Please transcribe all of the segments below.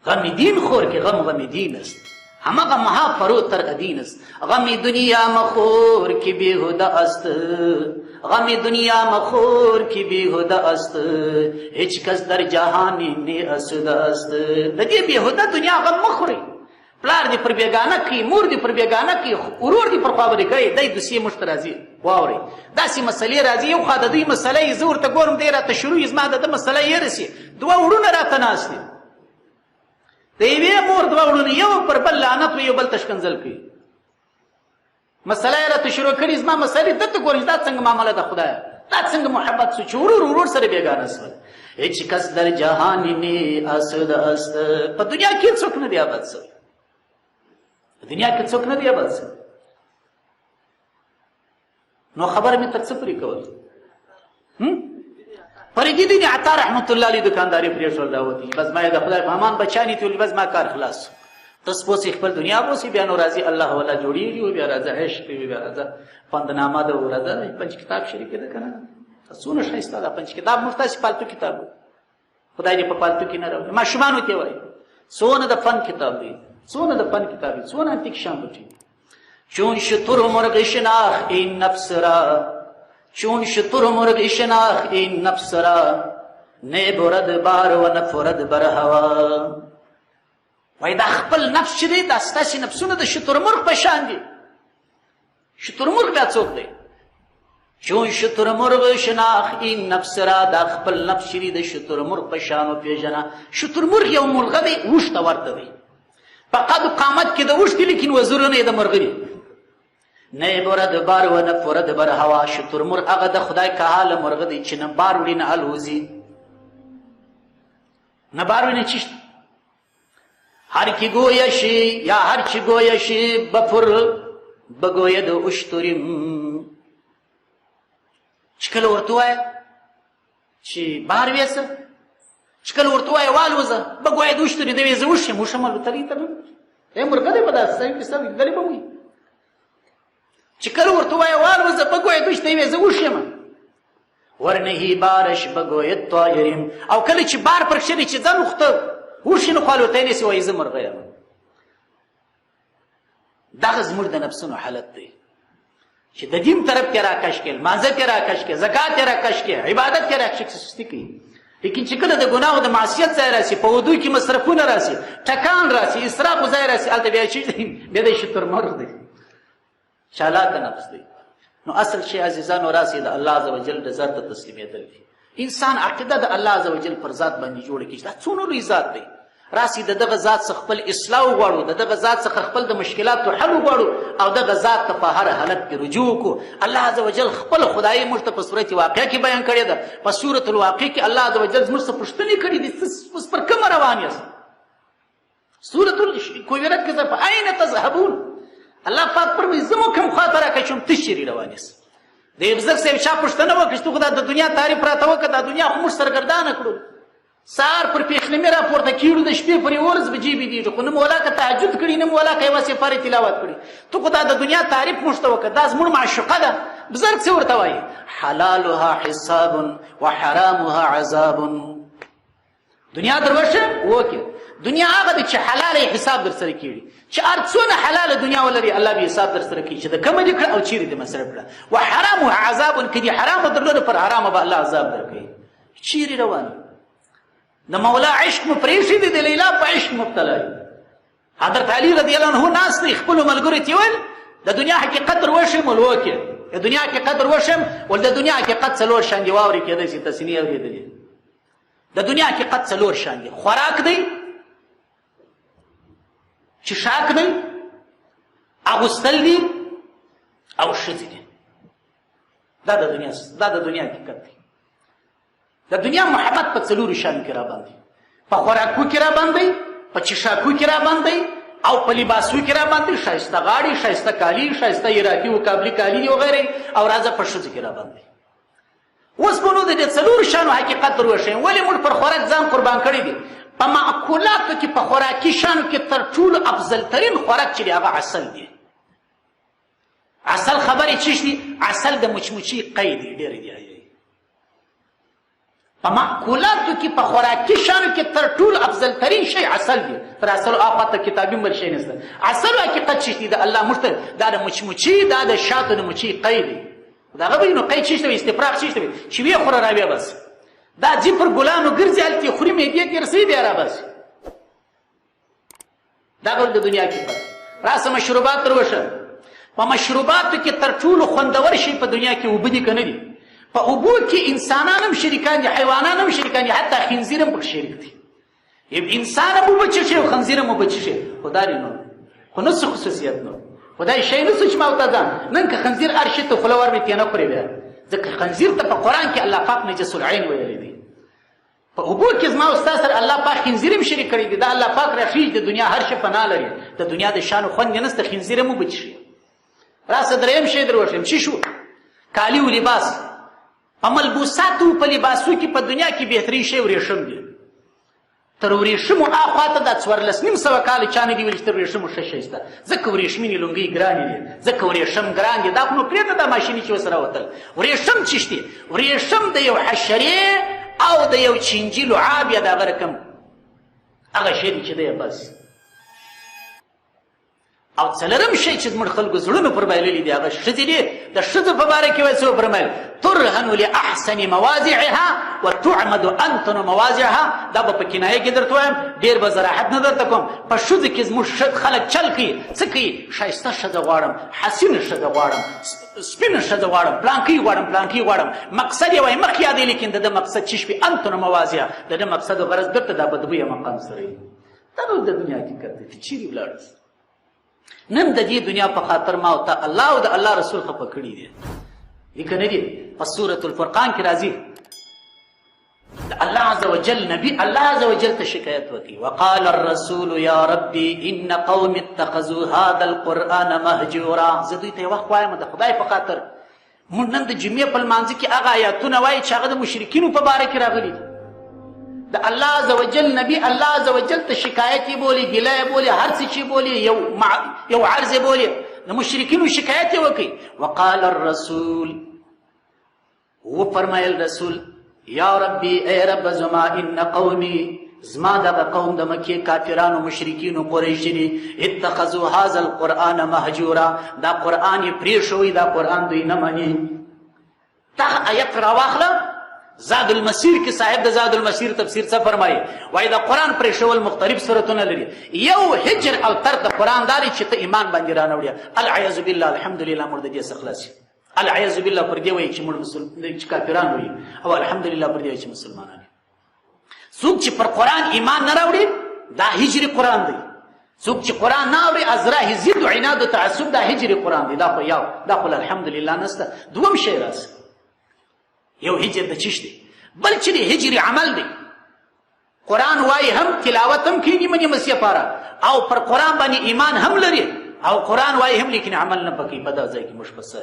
غم دین خور که غم دین است، همه غمها فروتر ادین است. غم دنیا مخور که بیهوده است، غم دنیا مخور که بیهوده است، هیچ کس در جهان نی اسوده است. د دې بیهوده دنیا غم مخوري، پلار دې پر بیگانه کوي، مور دې پر بیگانه کوي، ورور دې پر خوا بدې کوي، دی دوسیې موږ ته راځي. واورئ داسې مسلې راځي، یو خوا د دوی مسله یې زه ورته ګورم دی راته شروع یي، زما د ده مسله یې رسي، دوه وړونه راته ناست دي، د یوې مور دوه وړونه یو پر بل لعنت وي، یو بل ته ښکنځل کوي. مسله یې راته شروع کړي، زما مسلې دلته ګورئ دا څنګه معامله ده خدایه، دا څنګه محبت سو چې ورور سره بیګانه سول. هیچ کس در جهان نی آسوده است. په دنیا کې څوک نه دی آباد سوی، په دنیا کې څوک نه دی آباد سوی. نو خبره مې تر څه پورې کوله؟ فریدي دین عطا رحمت الله علیه دکانداري پرېښول راوتي، بس ما یې د خدای په امان بچاني تي، بس ما کار خلاص. تاسو پوسې خپل دنیا پوسې، بیا نو راځي الله والا جوړېږي، او بیا راځه عشق کوي، بیا راځه پندنامه ده، راځه پنج کتاب شریک ده که نه. څونه ښایسته ده پنج کتاب، موږ تاسې پالتو کتاب خدای دې په پالتو کې نه راوړي. ماشومانو ته وایي څونه د فن کتاب دی، څونه د فن کتاب دی، څونه انتیک شان بټي. چون شتر مرغ شناخ این نفس را، چون شتر مرغ شناخ این نفس را، نه برد بار و نه فرد بر هوا. وای دا خپل نفس چې دی دا ستاسې نفسونه د شترمرغ په شان دي. شترمرغ بیا څوک دی؟ چون شترمرغ شناخ این نفس را، دا خپل نفس چې دی د شترمرغ په شان وپېژنه. شترمرغ یو مرغه دی، اوښ ته ورته دی، په قد و قامت کې د اوښ دي، لیکن وزرونه یې د مرغه دي. نه برد بار و نه فرد بر هوا. شترمرغ هغه د خدای کهاله مرغه دی چې نه بار وړي نه الوزي، نه بار وړي نه چیشت. هر کی گویشی یا هر چی گویشی بفر بگوید اشتریم. چې کله ورته وایه چې بار ویسه، چې کله ورته وایه والوزه بګوید اشتري، دی وایي زه وش یم، وشم الوتلی ته نه مرغه دی په داسې ځای کې ستا لیدلی به وي. چې کله ورته وایه والوزه بګوید وش، دی وایي زه وش یم. ورنهی بارش بگوید طایریم. او کله چې بار پر شری چې ځه نوخته وشي نو خالوتی نیسي، وایي زه مرغه یم. دغه زموږ د نفسونو حالت دی چې د دین طرف کې راکش کې، لمانځه کې راکش کې، زکات کې راکش کې، عبادت کې راکش کې سستی کوي. لیکن چې کله د ګناه او د معصیت ځای راسي، په وضو کې مصرفونه راسي، ټکان راسي، اسراف ځای راسي، هلته بیا چې بیا د شترمرغ دی، چالاکه نفس دی. نو اصل شی عزیزانو راسي د الله عز وجل رضا ته تسلیمېدل دي. انسان عقیده د الله عز وجل پر ذات باندې جوړه کړي، دا څومره لوی ذات دی. راسي د دغه ذات څخه خپل اصلاح وغواړو، د دغه ذات څخه خپل د مشکلاتو حل وغواړو، او دغه ذات ته په هر حالت کې رجوع وکړو. الله عز وجل خپل خدایي موږ ته په صورت واقعه کې بیان کړې ده. په سورة الواقع کې الله عز وجل موږ څخه پوښتنې کړې دي، اوس پر کومه روان یاست؟ سورة الکویرت کې په اين تذهبون، الله پاک فرمایي زه مو کوم خواته راکشم، ته چیرې روان یاست؟ د ابزق صاحب چا پوښتنه وکړه چې ته خو دا د دنیا تعریف راته وکړه، دا دنیا خو موږ سرګردانه کړو، سهار پر پېخلمې راپورته کېږو، د شپې پورې 11 بجې بېدېږو، خو نه مو ولا که تهجد کړي، نه مو ولا که یوه سپارې تلاوت کړي. ته خو دا د دنیا تعریف موږ ته وکړه، دا زموږ معشوقه ده. بزرګ څه ورته وایي؟ حلالها حساب و حرامها عذاب. دنیا در وشه وکړه، دنیا هغه دی چې حلاله حساب در سره کېږي، چې هر څونه حلاله دنیا ولري الله به حساب در سره کوي چې د کومه دې کړه او چیرې دې مصرف کړه. و حرامها عذاب، که دې حرامه درلوده پر حرامه به الله عذاب درکوي. چیرې روان د مولا عشق مو پرېښي دي، د لیلا په عشق مبتلا دي. حضرت علي رضی الله عنه ناست دی، خپلو ملګرو ته ویل د دنیا حقیقت در وشم ول وکړې، د دنیا حقیقت در وشم ول د دنیا حقیقت څلور شان دي، واورې کېدای شي تاسې نه اورېدلي. د دنیا حقیقت څلور شان دي: خوراک دی، چشاک دی، اغوستل دي، او ښځې دي. دا د دنیا حقیقت دی. د دنیا محبت په څلورو شانو کې را باندې، په خوراکو کې را باندې، په چشاکو کې را باندې، او په لباسو کې را باندې، ښایسته غاړې، ښایسته کالي، ښایسته عراقي او کابلي کالي وغیرې، او راځه په ښځو کې را باندې. اوس به نو د دې څلورو شانو حقیقت در وښیم. ولې موږ پر خوراک ځان قربان کړی دي؟ په معقولاتو کې، په خوراکي شانو کې تر ټولو افضل ترین خوراک چې دی هغه عسل دی. عسل خبرې چیش دي؟ عسل د مچمچي قی دی، ډېرې دی. په معقولاتو کې په خوراکي شیانو کې تر ټولو افضل ترین شی عسل دی. تر عسلو آخواته کتابي بل شی نشته. عسل حقیقت چې دی د الله موږ ته دا د مچمچي دا د شاتو د مچۍ قی دی. د هغه به نو قی چی شته وي استفراغ چی شته وي چې ویې خوره راویه بس دا ځي پر ګلانو ګرځي هلته یې خوري معدې ته یې رسوي بیا راباسي. دا ډول د دنیا کې فرق. راسه مشروبات تر وشه په مشروباتو کې تر ټولو خوندور شی په دنیا کې اوبه دي که نه دي؟ په اوبو کې انسانان هم شریکان دي حیوانان هم شریکان دي حتی خنزیر هم پکې شریک دي. انسان هم اوبه څښي او خنزیر هم اوبه څښي خو دا نو خو نه څه خصوصیت نو خو دا شی نه څه چې ما ورته ځان نن که خنزیر هر شي ته خوله ورمې ترې نه خورې بیا ځکه خنزیر ته په قرآن کې الله پاک نجس العین ویلی دی. په اوبو کې زما او ستا سره الله پاک خنزیر هم شریک کړی دی. دا الله پاک راښیي د دنیا هر شی پناه لري. د دنیا د شان خوند یې نسته خنزیر هم اوبه څښي. راسه دریم شی در وښیم چې شو کالي و لباس. په ملبوساتو په لباسو کې په دنیا کې بهترین شی ورېښم دی. تر ورېښمو اخواته دا 14,500 کاله چا نه دي ویلي چې تر ورېښمو ښه شی شته. ځکه ورېښمینې لونګۍ ګرانې دي ځکه ورېښم ګران دي. دا خو نو پرېږده دا ماشیني چې ورسره وتل. ورېښم څه شي؟ ورېښم د یو حشرې او د یو چینجي لعاب یا د هغه رقم هغه شی دی چې دی بس. او څلرم شی چې زموږ خلکو زړونه پر بایللي دي هغه ښځې دي. د ښځو په باره کې وایي څه وفرمیل ترهن لاحسن مواضعها وتعمد انتن مواضعها. دا به په کنایه کې درته وایم ډېر به زراحت نه درته کوم. په ښځو کې زموږ خلک چل کوي څه کوي ښایسته ښځه غواړم حسینه ښځه غواړم سپینه ښځه غواړم پلانکۍ غواړم پلانکۍ غواړم. مقصد یې وایي مخ یادوي لیکن د ده مقصد چې شوي انتن مواضع د ده مقصد و غرض درته دا بدبویه مقام سره وي. دا ډول د دنیا حقیقت دی. چیرې ولاړ نن د دې دنیا په خاطر ما او ته الله او د الله رسول خفه کړي دي. دي که نه دي؟ په سورة الفرقان کې راځي د الله عز وجل نبي الله عز وجل ته شکایت وکړي وقال الرسول یا ربي ان قوم اتخذوا هذا القرآن مهجورا. زه دوی ته یو وخت وایم د خدای په خاطر موږ نن د جمعې په لمانځه کې هغه آیاتونه وایي چې هغه د مشرکینو په باره کې راغلي دي. د الله عز وجل نبی الله عز وجل ته شکایت یې بولي ګیله یې بولي هر څه چې بولي یو عرض یې بولي د مشرکینو شکایت یې وکړي. وقال الرسول وفرمایل رسول یا ربي ای رب زما ان قومي زما دغه قوم د مکې کافرانو مشرکینو قریشي دي اتخذوا هذا القرآن مهجورا. دا قرآن یې پرېښوی دا قرآن دوی نه مني. دا آیت راواخله زاد المسیر کې صاحب د زاد المسیر تفسیر څه فرمایي وایي دا قرآن پرېښول مختلف صورتونه لري. یو هجر او تر د قرآن دا دی چې ته ایمان باندې رانوړې. العیاذ بالله الحمدلله موږ د دې څخه خلاص یو. العیاذ بالله پر دې وایي چې موږ چې کافران وایي او الحمدلله پر دې وایي چې مسلمانان. څوک چې پر قرآن ایمان نه راوړي دا هجري قرآن دی. څوک چې قرآن نه اوري ازرا حزید و عناد و تعصب دا هجري قرآن دی. دا خو یو دا خو الحمدلله نسته. دوم شی راسه یو هجر د چیش دی بل چې دی هجري عمل دی. قرآن وایي هم تلاوت هم کینی منی مسیح پاره او پر قرآن باندې ایمان هم لري او قرآن وایي هم لیکن عمل نه پکې په دا ځای کې مشبسه.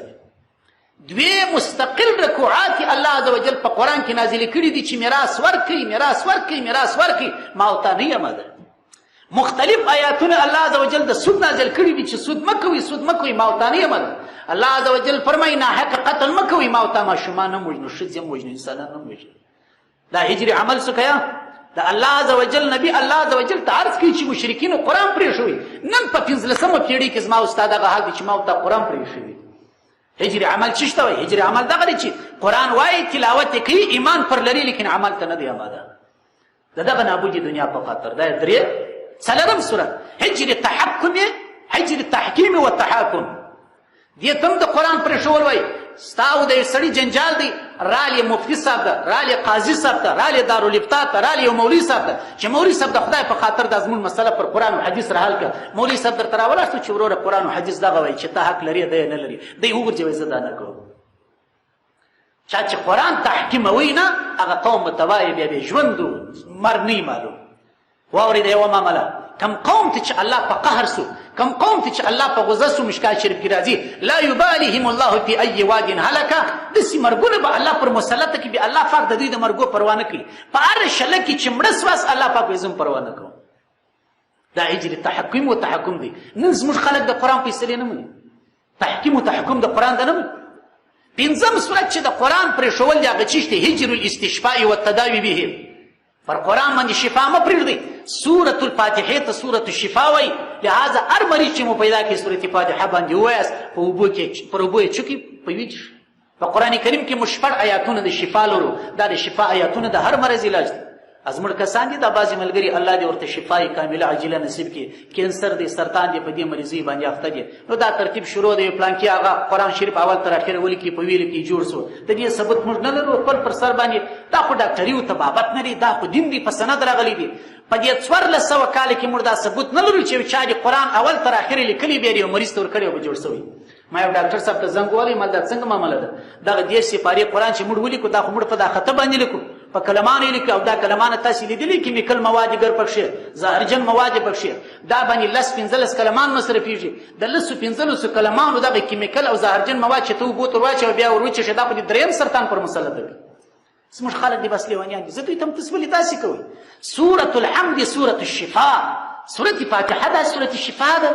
دوی مستقل رکوعات الله عز وجل په قرآن کې نازل کړي دي چې میراث ورکړي میراث ورکړي میراث ورکړي. ما او تا نه یم ده. مختلف آیاتونه الله عز وجل د سود نازل کړي دي چې سود مه کوئ سود مه کوئ. ما او تا نه یم ده. الله عز وجل فرمایي ناحقه قتل مه کوئ. ما او تا ماشومان هم وژنو ښځې هم وژنو انسانان هم وژنو. دا هجري عمل څه کوي د الله عز وجل نبی الله عز وجل ته عرض کوي چې مشرکینو قرآن پرېښوي. نن په 15مه پېړۍ کې زما او ستا دغه حال دی چې ما او تا قرآن پرېښوي. هجري عمل څه شته وایي هجري عمل دغه دی چې قرآن وایي تلاوت یې کوي ایمان پر لري لیکن عمل ته نه دی آماده. د دغه نابودي دنیا په خاطر دا درې څلورم صورت هجري تحکم هجري تحکیم و تحاکم. دې ته هم د قرآن پرېښول وایي ستا او د یو سړي جنجال دی رالی مفتي صاحب ته رالی قاضي صاحب ته رالی دارالفتاء ته رالی یو مولوي صاحب ته چې مولوي صاحب د خدای په خاطر دا زموږ مسله پر قرآن او حدیث راحل کړه. مولوي صاحب درته راولاړ چې وروره قرآن او حدیث دغه وایي چې ته حق لري دی نه لري دی وګرځوئ زه دا نه کوم. چا چې قرآن تحکیموي نه هغه قوم به ته وایي بیا به ژوند مرګ نه معلوم. واورېده یوه معامله کم قوم ته چې الله په قهر سو کم قوم ته چې الله په غوزه سو مشکات شریف کې راځي لا یبالهم الله فی ای واد هلکه داسې مرګونه به الله پر مسلطه کې به الله پاک د دوی د مرګو پروا نه کوي. په هر شله کې چې مړه سواس الله پاک وایي زه پروا نه کوم. دا هجري تحکیم و تحکم دی. نن زموږ خلک د قرآن فیصلې نه مني. تحکیم و تحکم د قرآن ده نه مني. پنځم صورت چې د قرآن پرېښول دی هغه څه دی هجر الاستشفاء والتداوي به. پر قرآن باندې شفا مه پرېږدئ. سورة الفاتحې ته سورة الشفا وایي. لہذا هر مریض چې مو پیدا کړي سورة فاتحه باندې ووایاست، پر اوبو یې چوکي په ویجې. په قرآن کریم کې موږ 6 آیاتونه د شفا لرو. دا د شفا آیاتونه د هر مرض علاج دی. ازمړ کسان دي دا بعضې ملګري الله دې ورته شفای کامله عاجله نصیب کړي. کینسر دی، سرطان دی، په دې مریضۍ باندې اخته دي. نو دا ترتیب شروع دی پلانکي هغه قرآن شریف اول تر اخره ولیکي په ویلو کې جوړ سو. د دې ثبوت موږ نه لرو خپل پر سر باندې. دا خو ډاکټري او طبابت نه دی، دا خو دین دی، په سند راغلی دی. په دې 1400 کال کې موږ دا ثبوت نه لرو چې چا د قرآن اول تر اخره لیکلی بیا یو مریض ته ورکړی او جوړ سوی. ما یو ډاکټر صاحب ته زنګ ووهلی، ما دا څنګه معامله ده؟ دغه 10 سپارې قرآن چې موږ ولیکو دا خو موږ په دا خطه باندې لیکو، په کلمانو یې لیکو، او دا کلمانه تاسې لیدلي کیمیکل مواد ګر پکښې، زهرجن مواد پکښې، دا باندې 10-15 کلمان مصرفېږي. د 10-15 کلمانو دغه کیمیکل او زهرجن مواد چې ته اوبو ته ور بیا ور وچېښې، دا خو د 3م سرطان پر مسلط وي. زموږ خلک دي بس لیونیان دي. زه دوی ته هم تاسې ولې داسې کوئ؟ سورة الحمد، سورة الشفاء، سورة فاتحه ده، سورة الشفاء ده.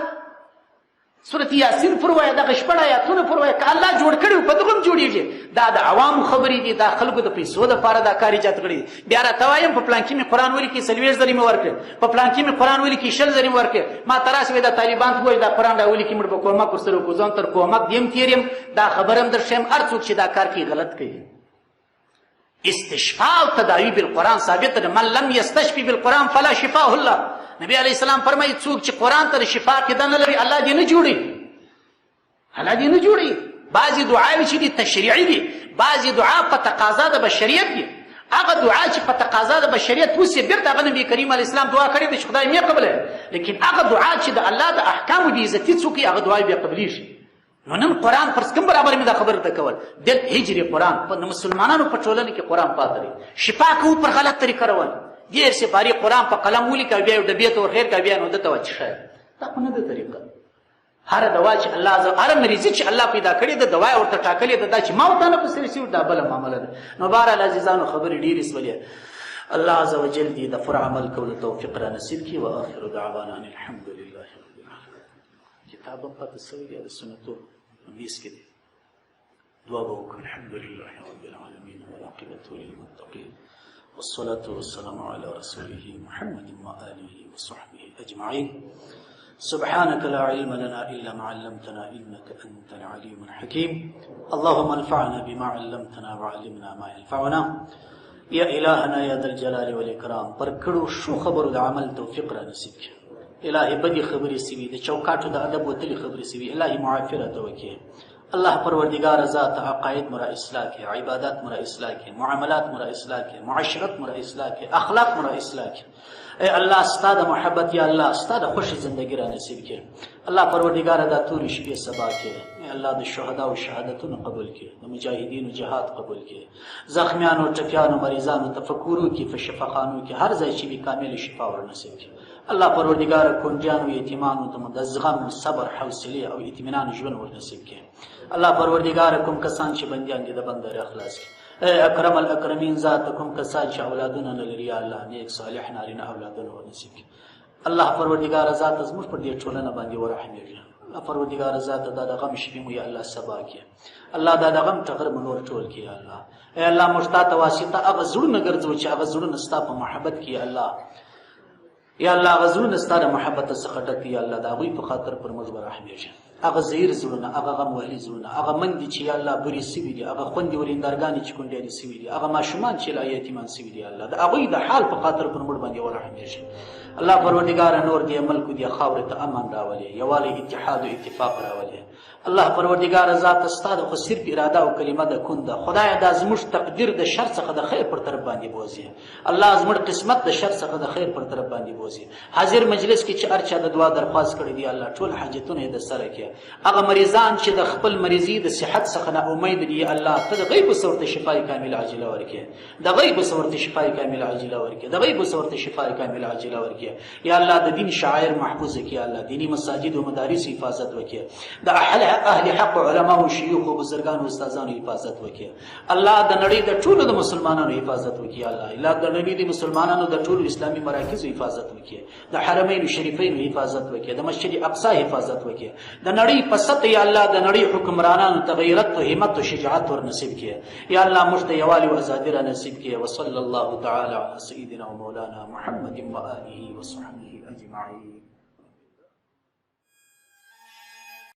سورة یاسین پر وایه، دغه 6 آیاتونه پر وایه. که الله جوړ کړي په دغه هم جوړېږي. دا د عوامو خبرې دي، دا خلکو د پیسو دپاره دا کار ایجاد کړی دي. بیا راته وایم په پلانکي مې قرآن ولیکي 40 زره مې ورکړې، په پلانکي مې قرآن ولیکي 60 زره مې ورکړې. ما ته راسې وایي دا طالبان ته وایي دا قرآن را ولیکي موږ به کومک ورسره وکړو. ځان تر کومک دې هم تېر یم. دا خبره هم درښیم هر څوک چې دا کار کوي غلط کوي. استشفاء او تداوی بالقرآن ثابت ده. من لم یستشفي بالقرآن فلا شفاه الله. نبی علیه السلام فرمایي څوک چې قرآن ته د شفا عقیده نه لري الله دې نه جوړي، الله دې نه جوړي. بعضې دعاوې چې دي تشریعي دي، بعضې دعا په تقاضا د بشریت دي. هغه دعا چې په تقاضا د بشریت وسي بیرته هغه نبي کریم علیه السلام دعا کړې ده چې خدای مې قبلوي. لیکن هغه دعا چې د الله د احکامو د عزتي څوک هغه دعا بیا قبلیږي. نو نن قرآن فرض کوم برابر مې دا خبره ته کول د هجر قرآن په مسلمانانو په ټولنه کې قرآن پاتې دی. شفا کوو پر غلط طریقه روان. 10 سپارې قرآن په قلم ولیکه بیا یو ډبې ته ورخیر کړه بیا نو دته وچښه. دا خو نه ده طریقه. هر دوا چې الله هر مریضي چې الله پیدا کړې ده دوا ورته ټاکلې ده، دا چې ما ورته نه په سر شي دا بله معامله ده. نو بهرحال عزیزانو خبرې ډېرې سولې. الله عز وجل دې د فرع عمل کولو توفیق را نصیب کړي. واخر دعوانا ان الحمد لله رب العالمین. کتاب هم پاتې سوی دی د سنتو میز کې دی. دعا به وکړو. الحمد لله رب العالمین والعاقبة للمتقین والصلاة والسلام على رسوله محمد وآله وصحبه أجمعين. سبحانك لا علم لنا إلا ما علمتنا إنك أنت العليم الحكيم. اللهم انفعنا بما علمتنا وعلمنا ما ينفعنا. يا إلهنا يا ذا الجلال والإكرام. پر کړو شو خبرو د عمل توفیق را نصیب کړه. الهي بدی خبرې سوي د چوکاټو د ادب وتلې خبرې سوي الهي معافرت وکړي. الله پروردگار ذات عقاید مرا اصلاح کړي، عبادات مرا اصلاح کړي، معاملات مرا اصلاح کړي، معاشرت مرا اصلاح کړي، اخلاق مرا اصلاح کړي. اے الله ستاد محبت یا الله ستاد خوشی زندگی را نصیب کړي. الله پروردگار دا توري شپې سبا کړي. اے الله د شهدا او شهادتونو قبول کړي، د مجاهدینو جهاد قبول کړي، زخمیانو ټپیانو مریضانو تفکرو کې په شفاخانو کې هر ځای چې به کامل شفا ور نصیب کړي. الله پروردگار کونجانو یتیمانو ته د زغم صبر حوصله او اطمینان ژوند ور نصیب کړي. الله پروردگار کوم کسان چې بنديان دي د بندر اخلاص کړي. اے اکرم الاکرمین ذات کوم کسان چې اولادونه نه لري الله نیک صالح نارینه اولادونه ور نصیب کړي. الله پروردگار ذات زموږ پر دې ټولنه باندې ورحمېږي. الله پروردگار ذات دا د غم شپې مو یا الله سبا کړي. الله دا د غم ټغر منور ټول کړي. الله اے الله مشتاق واسطه هغه زړونه ګرځو چې هغه زړونه ستا په محبت کې الله یا الله غزلونه ستاره محبت څخه ډک یا الله دا غوي په خاطر پر موږ ورحمېږي. هغه زیر زړونه هغه غم وهلي زړونه هغه مندي چې یا الله بری سوي دي هغه خوندې ورېندارګانې چې کونډې دي سوي دي هغه ماشومان چې لا یتیمان سوي دي الله دا هغوی د حال په خاطر پر موږ باندې ورحمېږي. الله پروردګاره نور دې ملک دې خاورې ته امن راولي، یووالی اتحاد او اتفاق راولي. الله پروردګار ذات ستاد خو صرف اراده او کلمه د کون ده. خدای دا زموږ تقدیر د شر څخه د خیر پر طرف باندې بوزي. الله زموږ قسمت د شر څخه د خیر پر طرف باندې بوزي. حاضر مجلس کې چې ارچا د دعا درخواست کړی دی الله ټول حاجتونه د سره کې هغه مریضان چې د خپل مریضي د صحت څخه نه امید دي الله ته د غیب صورت شفای کامل عاجله ورکړي، د غیب صورت شفای کامل عاجله ورکړي، د غیب صورت شفای کامل عاجله ورکړي. یا الله د دین شاعر محفوظ کړي، الله دینی مساجد او مدارس حفاظت وکړي، د اهل حق علما او شيوخ او بزرګان او استادانو حفاظت وکړي. الله د نړۍ د ټولو د مسلمانانو حفاظت وکړي. الله د نړۍ د مسلمانانو د ټولو اسلامي مراکز حفاظت وکړي، د حرمین شریفین حفاظت وکړي، د مسجد اقصی حفاظت وکړي، د نړۍ په سطح یا الله د نړۍ حکمرانانو ته غیرت او همت او شجاعت ور نصیب کړي یا الله موږ ته یووالي او ازادي را نصیب کړي وصلی الله تعالی علی سیدنا و مولانا محمد و آله و صحبه اجمعین.